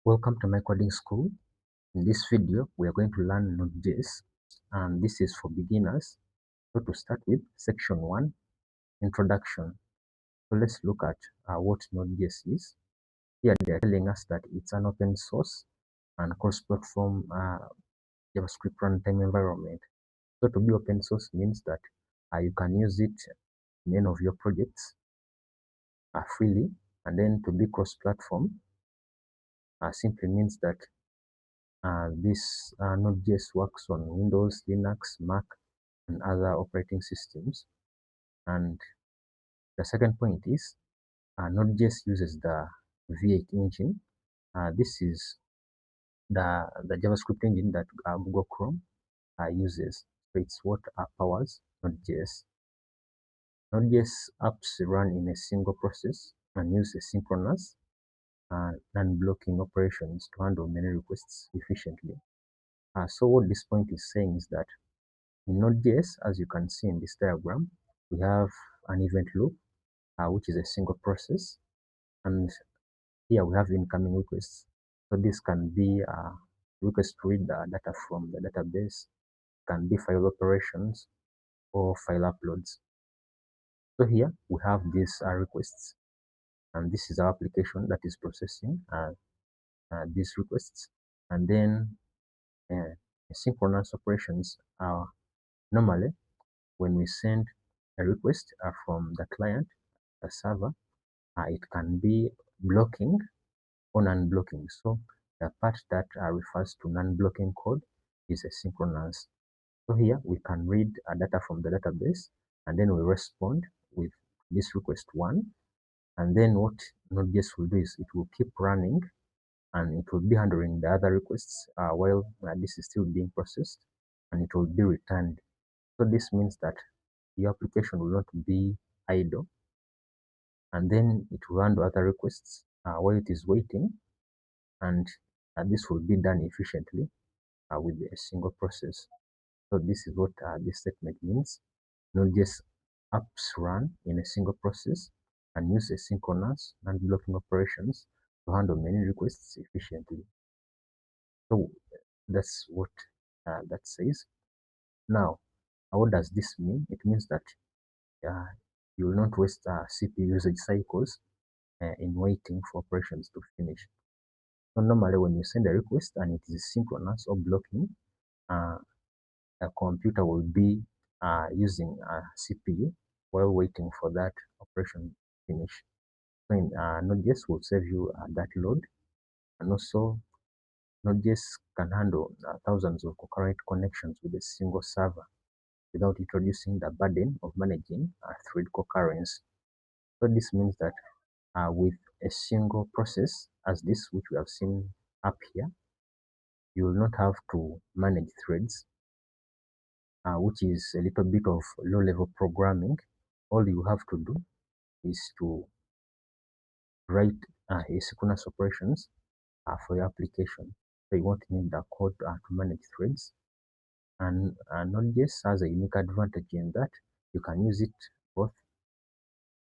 Welcome to my coding school. In this video, we are going to learn Node.js, and this is for beginners. So to start with, section 1, introduction. So let's look at what Node.js is. Here they are telling us that it's an open source and cross-platform JavaScript runtime environment. So to be open source means that you can use it in any of your projects freely, and then to be cross-platform simply means that this Node.js works on Windows, Linux, Mac, and other operating systems. And the second point is Node.js uses the V8 engine. This is the JavaScript engine that Google Chrome uses. So it's what powers Node.js. Node.js apps run in a single process and use asynchronous non-blocking operations to handle many requests efficiently. So what this point is saying is that in Node.js, as you can see in this diagram, we have an event loop, which is a single process. And here we have incoming requests. So this can be a request to read the data from the database, can be file operations or file uploads. So here we have these requests, and this is our application that is processing these requests. And then synchronous operations are normally when we send a request from the client, the server, it can be blocking or non-blocking. So the part that refers to non-blocking code is asynchronous. So here we can read data from the database, and then we respond with this request 1. And then what Node.js will do is it will keep running, and it will be handling the other requests while this is still being processed, and it will be returned. So this means that your application will not be idle, and then it will handle other requests while it is waiting, and this will be done efficiently with a single process. So this is what this statement means. Node.js apps run in a single process and use asynchronous non-blocking operations to handle many requests efficiently. So that's what that says. Now, what does this mean? It means that you will not waste CPU usage cycles in waiting for operations to finish. So normally when you send a request and it is synchronous or blocking, a computer will be using a CPU while waiting for that operation to finish. So in Node.js will save you that load, and also Node.js can handle thousands of concurrent connections with a single server without introducing the burden of managing thread concurrence. So this means that with a single process as this, which we have seen up here, you will not have to manage threads, which is a little bit of low-level programming. All you have to do is to write asynchronous operations for your application. So you won't need the code to manage threads. And Node.js has a unique advantage in that you can use it both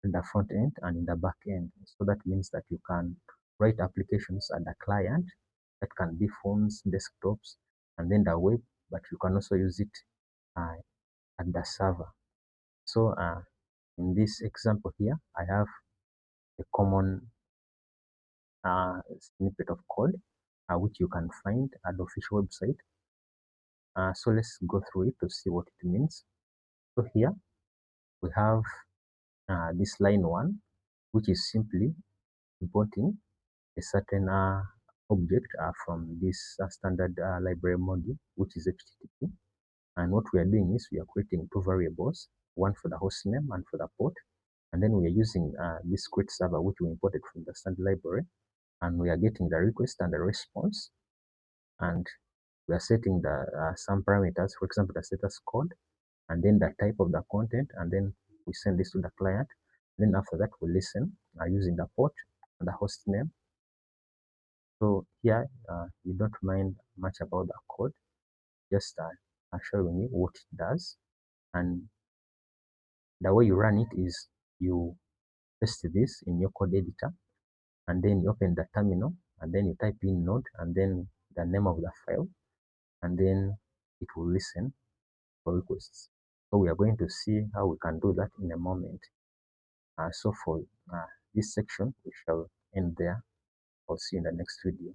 in the front end and in the back end. So that means that you can write applications at the client that can be phones, desktops, and then the web, but you can also use it at the server. So in this example here, I have a common snippet of code which you can find at the official website. So let's go through it to see what it means. So here we have this line 1, which is simply importing a certain object from this standard library module, which is HTTP. And what we are doing is we are creating two variables, one for the host name and for the port. And then we are using this create server, which we imported from the standard library. And we are getting the request and the response. And we are setting the some parameters, for example, the status code, and then the type of the content, and then we send this to the client. Then after that, we listen using the port and the host name. So here, you don't mind much about the code, just showing you what it does. And the way you run it is you paste this in your code editor, and then you open the terminal and then you type in node and then the name of the file, and then it will listen for requests. So we are going to see how we can do that in a moment. So for this section, we shall end there. I'll see you in the next video.